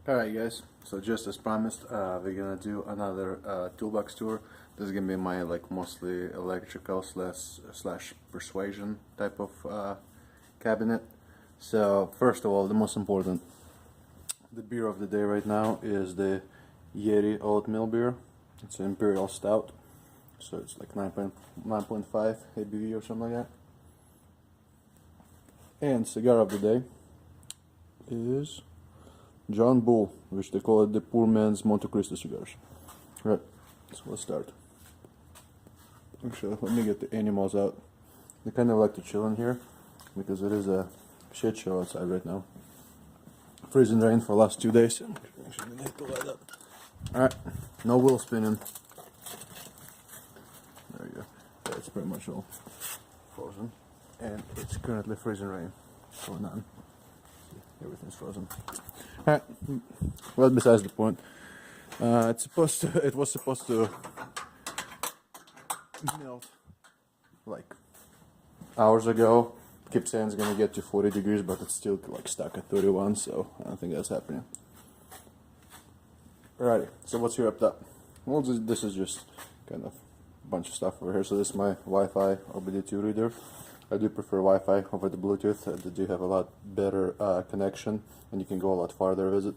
Alright guys, so just as promised, we're gonna do another toolbox tour. This is gonna be my mostly electrical slash persuasion type of cabinet. So first of all, the most important, the beer of the day right now is the Yeti oatmeal beer. It's an imperial stout, so it's like 9.5 ABV or something like that. And cigar of the day is John Bull, which they call it the poor man's Monte Cristo cigars. Right, so let's start. Actually, let me get the animals out. They kind of like to chill in here because it is a shit show outside right now. Freezing rain for the last 2 days. Actually, need to light up. Alright, no wheel spinning. There you go. Yeah, it's pretty much all frozen. And it's currently freezing rain going on. Everything's frozen. Alright, well, besides the point. It was supposed to melt like hours ago. Keep saying it's gonna get to 40 degrees, but it's still like stuck at 31, so I don't think that's happening. Alrighty, so what's here up top? Well, this is just kind of a bunch of stuff over here. So this is my Wi-Fi OBD2 reader. I do prefer Wi-Fi over the Bluetooth. They do have a lot better connection, and you can go a lot farther with it.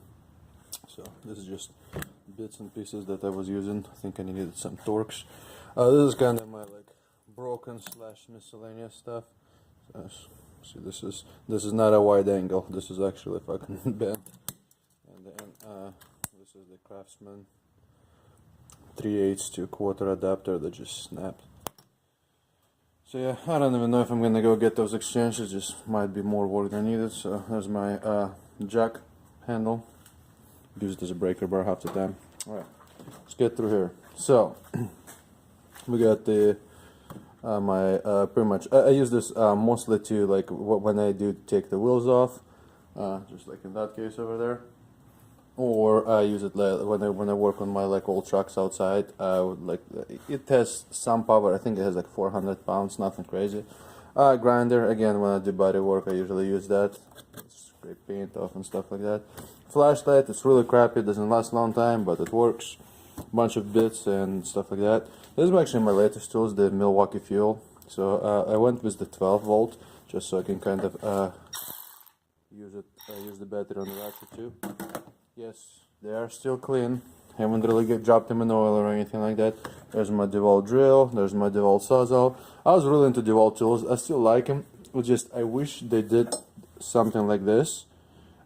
So this is just bits and pieces that I was using. I think I needed some Torx. This is kind of my broken slash miscellaneous stuff. See, this is not a wide angle. This is actually fucking bent. And then this is the Craftsman 3/8 to 1/4 adapter that just snapped. So yeah, I don't even know if I'm gonna go get those exchanged. Just might be more work than needed. So there's my jack handle. Use it as a breaker bar half the time. Alright, let's get through here. So we got the pretty much I use this mostly to when I do take the wheels off, just like in that case over there. Or I use it when I work on my old trucks outside. It has some power. I think it has 400 pounds, nothing crazy. Grinder, again, when I do body work, I usually use that. Scrape paint off and stuff like that. Flashlight, it's really crappy. It doesn't last a long time, but it works. Bunch of bits and stuff like that. This is actually my latest tools, the Milwaukee Fuel. So I went with the 12 volt, just so I can kind of use the battery on the ratchet too. Yes, they are still clean. Haven't really dropped them in oil or anything like that. There's my DeWalt drill. There's my DeWalt Sawzall. I was really into DeWalt tools. I still like them. I wish they did something like this.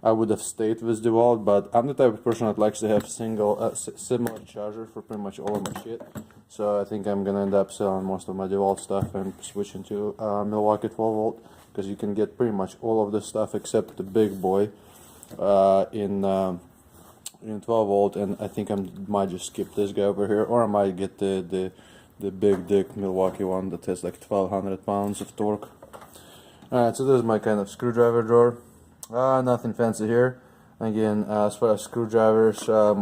I would have stayed with DeWalt, but I'm the type of person that likes to have similar charger for pretty much all of my shit. So I think I'm gonna end up selling most of my DeWalt stuff and switching to Milwaukee 12 volt, because you can get pretty much all of this stuff except the big boy in 12 volt, and I think I might just skip this guy over here, or I might get the big dick Milwaukee one that has 1200 pounds of torque. Alright, so this is my kind of screwdriver drawer. Nothing fancy here. Again, as far as screwdrivers, I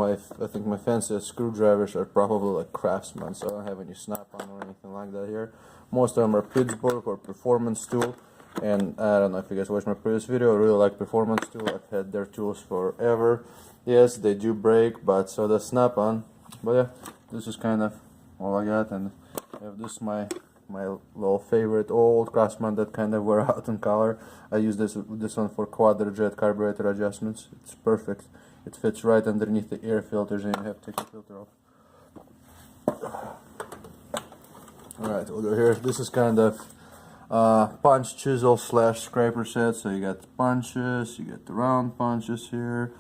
think my fanciest screwdrivers are probably Craftsman, so I don't have any snap-on or anything like that here. Most of them are Pittsburgh or Performance Tool, and I don't know if you guys watched my previous video. I really like Performance Tool. I've had their tools forever. Yes, they do break, but so does snap-on. But yeah, this is kind of all I got, and I have this my little favorite old Craftsman that kind of wear out in color. I use this one for quadrajet carburetor adjustments. It's perfect. It fits right underneath the air filters, and you have to take the filter off. Alright, we'll go here. This is kind of punch chisel slash scraper set. So you got the punches, you got the round punches here,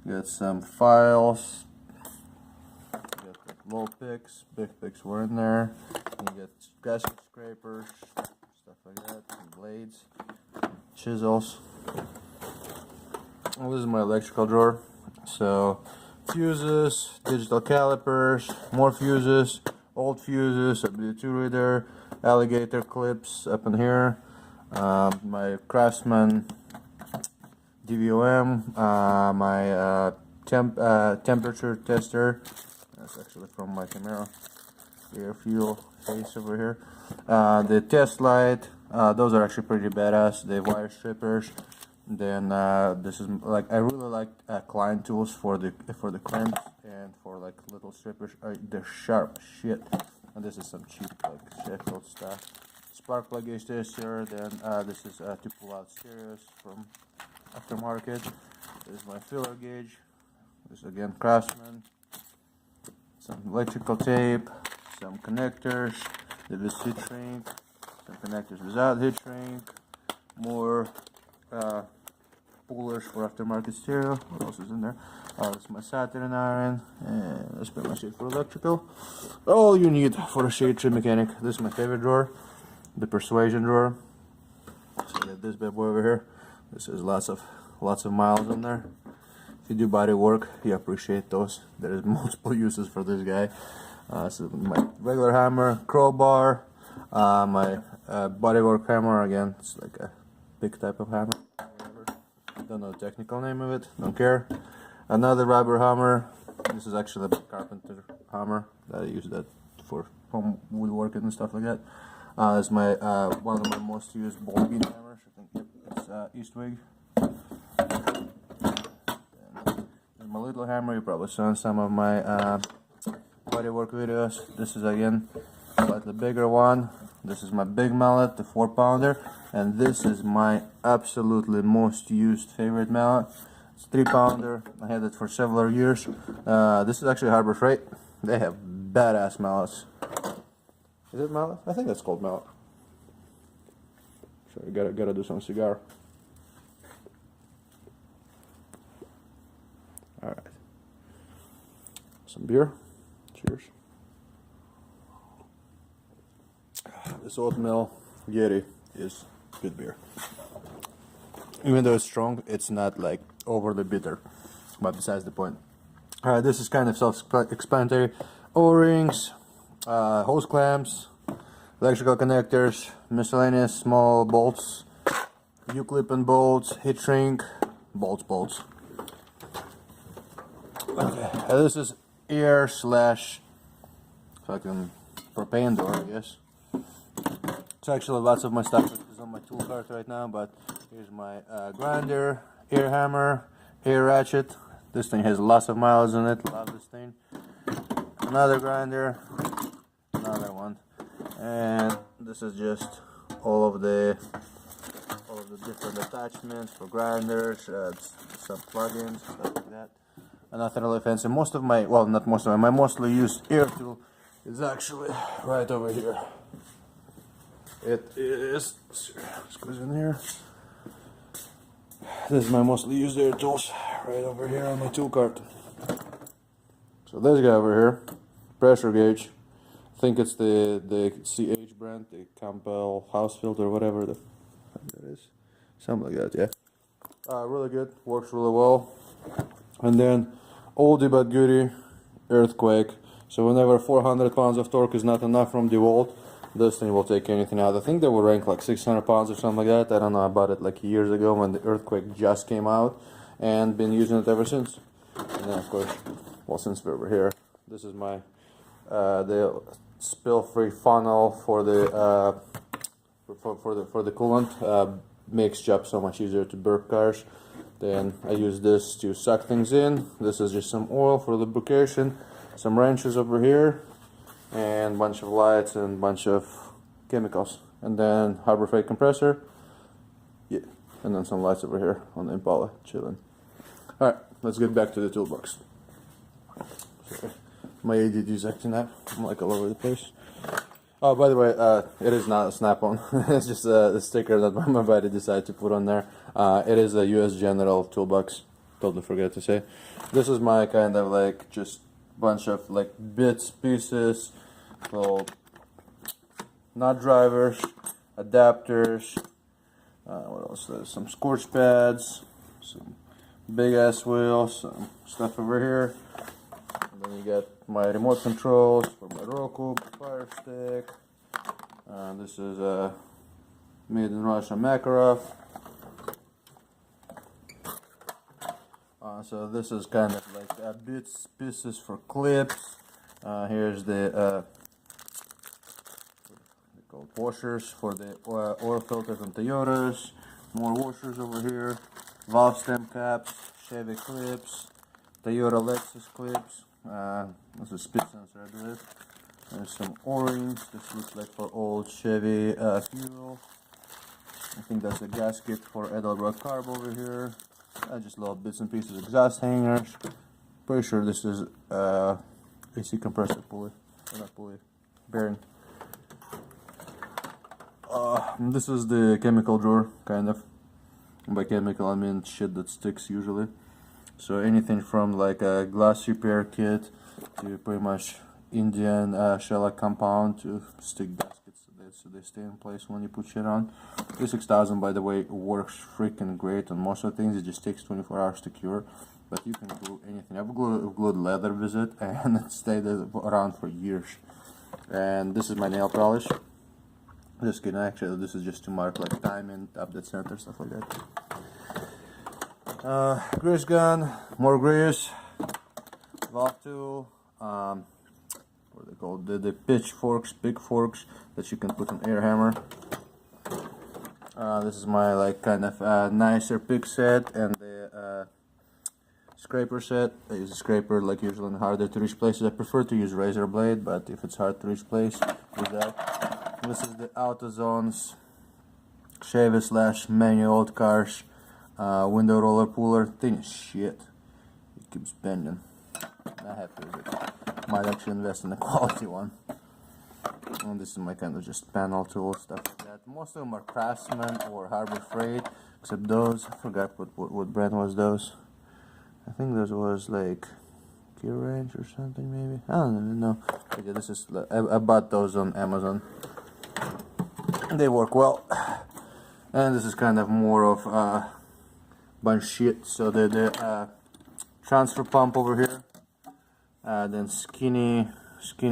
you got some files, you got the little picks, big picks were in there, you get gasket scrapers, stuff like that, and blades, chisels. Well, this is my electrical drawer. So fuses, digital calipers, more fuses, old fuses, a Bluetooth reader, alligator clips up in here, my Craftsman DVOM, my temperature tester. That's actually from my camera. Air fuel face over here. The test light. Those are actually pretty badass. The wire strippers. Then this is like, I really like Klein tools for the clamps and for like little strippers. They're sharp shit. And this is some cheap like Sheffield stuff. Spark plug gauge tester. Then this is to pull out stereos from aftermarket. This is my filler gauge. This is again Craftsman. Some electrical tape. Some connectors. This heat shrink. Some connectors without heat shrink. More pullers for aftermarket stereo. What else is in there? That's my Saturn iron, and that's pretty much it for electrical. All you need for a shade tree mechanic. This is my favorite drawer, the Persuasion drawer. So I got this bad boy over here. This has lots of miles in there. If you do body work, you appreciate those. There is multiple uses for this guy. So my regular hammer, crowbar, my bodywork hammer. Again, it's like a big type of hammer. Don't know the technical name of it. Don't care. Another rubber hammer. This is actually a carpenter hammer that I use that for home woodworking and stuff like that. It's my one of my most used ball bean hammers. I think it's Eastwig. And my little hammer. You probably saw in some of my bodywork videos. This is again slightly bigger one. This is my big mallet, the 4-pounder, and this is my absolutely most used favorite mallet. It's 3-pounder. I had it for several years. This is actually Harbor Freight. They have badass mallets. Is it mallet? I think that's called mallet. So you gotta do some cigar. All right. Some beer. Cheers. This oatmeal Yeti is good beer. Even though it's strong, it's not like overly bitter. But besides the point. Alright, this is kind of self-explanatory. O-rings, hose clamps, electrical connectors, miscellaneous small bolts, U-clip and bolts, heat shrink, bolts. Okay, this is air / fucking propane door, I guess. So actually lots of my stuff is on my tool cart right now, but here's my grinder, air hammer, air ratchet. This thing has lots of miles in it. Love this thing. Another grinder, another one, and this is just all of the different attachments for grinders, some plugins, stuff like that. And nothing really fancy. Most of my, well, not most of my mostly used air tool is actually right over here. It is, let's go in here. This is my mostly used air tools right over here on my tool cart. So this guy over here, pressure gauge. I think it's the CH brand, the Campbell house filter, whatever that is. Something like that, yeah. Really good, works really well. And then oldie but goodie, earthquake. So whenever 400 pounds of torque is not enough from DeWalt, this thing will take anything out. I think they will rank like 600 pounds or something like that. I don't know, I bought it like years ago when the earthquake just came out, and been using it ever since. And then of course, well, since we're over here, this is my the spill-free funnel for the for the coolant. Makes job so much easier to burp cars. Then I use this to suck things in. This is just some oil for lubrication, some wrenches over here, and a bunch of lights and a bunch of chemicals. And then Harbor Freight compressor. Yeah, and then some lights over here on the Impala, chilling. Alright, let's get back to the toolbox. Sorry, my ADD is acting up. I'm like all over the place. Oh, by the way, it is not a snap-on. It's just a sticker that my buddy decided to put on there. It is a US General toolbox. Totally forgot to say. This is my kind of like just bunch of like bits, pieces, little nut drivers, adapters. What else? There's some scorch pads, some big ass wheels, some stuff over here. And then you got my remote controls for my Roku, Fire Stick. This is made in Russia, Makarov. So this is kind of like bits, pieces for clips. Here's the called washers for the oil filters on Toyotas. More washers over here. valve stem caps, Chevy clips, Toyota Lexus clips. This is speed sensor, I believe. There's some O-rings. This looks like for old Chevy fuel. I think that's a gasket for Edelbrock carb over here. Just little bits and pieces, exhaust hangers. Pretty sure this is AC compressor pulley, or not pulley, bearing. This is the chemical drawer, kind of. By chemical I mean shit that sticks usually. So anything from like a glass repair kit to pretty much Indian shellac compound to stick gaskets so they stay in place when you put shit on. This 6000, by the way, works freaking great on most of the things. It just takes 24 hours to cure, but you can glue anything. I've glued leather with it and it stayed around for years. And this is my nail polish. Just kidding, actually this is just to mark like timing, update center, stuff like that. Grease gun, more grease, valve tool, what are they called? The pitchforks, big forks that you can put an air hammer. This is my like kind of nicer pick set and the scraper set. I use a scraper like usually in harder to reach places. I prefer to use razor blade, but if it's hard to reach place, do that. This is the AutoZone's Chevy / manual old cars window roller puller. Thing is shit. It keeps bending. I have to use it. Might actually invest in a quality one. And this is my kind of just panel tool, stuff like that. Most of them are Craftsman or Harbor Freight, except those. I forgot what brand was those. I think those was like Gear Range or something maybe. I don't even know. Okay, this is I bought those on Amazon. They work well. And this is kind of more of bunch shit. So the transfer pump over here. Then skinny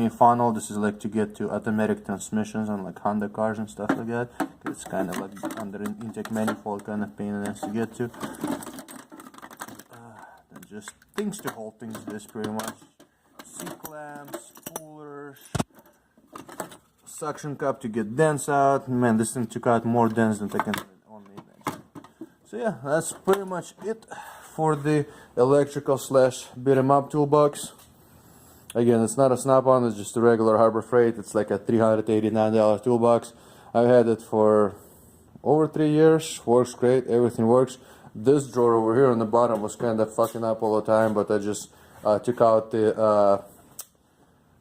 funnel. This is like to get to automatic transmissions on like Honda cars and stuff like that. It's kind of like under an intake manifold, kind of pain in the ass to get to. Then just things to hold things this pretty much. C-clamps, coolers, suction cup to get dents out. Man, this thing took out more dents than I can only imagine. So yeah, that's pretty much it for the electrical / beat 'em up toolbox. Again, it's not a snap-on, it's just a regular Harbor Freight. It's like a $389 toolbox. I've had it for over 3 years. Works great, everything works. This drawer over here on the bottom was kind of fucking up all the time, but I just took out the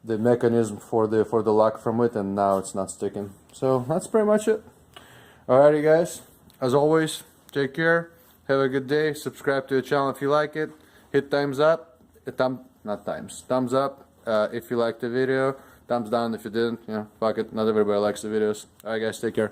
mechanism for the lock from it, and now it's not sticking. So that's pretty much it. Alrighty guys, as always, take care, have a good day, subscribe to the channel if you like it, hit thumbs up, thumbs up if you liked the video, thumbs down if you didn't, fuck it, not everybody likes the videos. Alright guys, take care.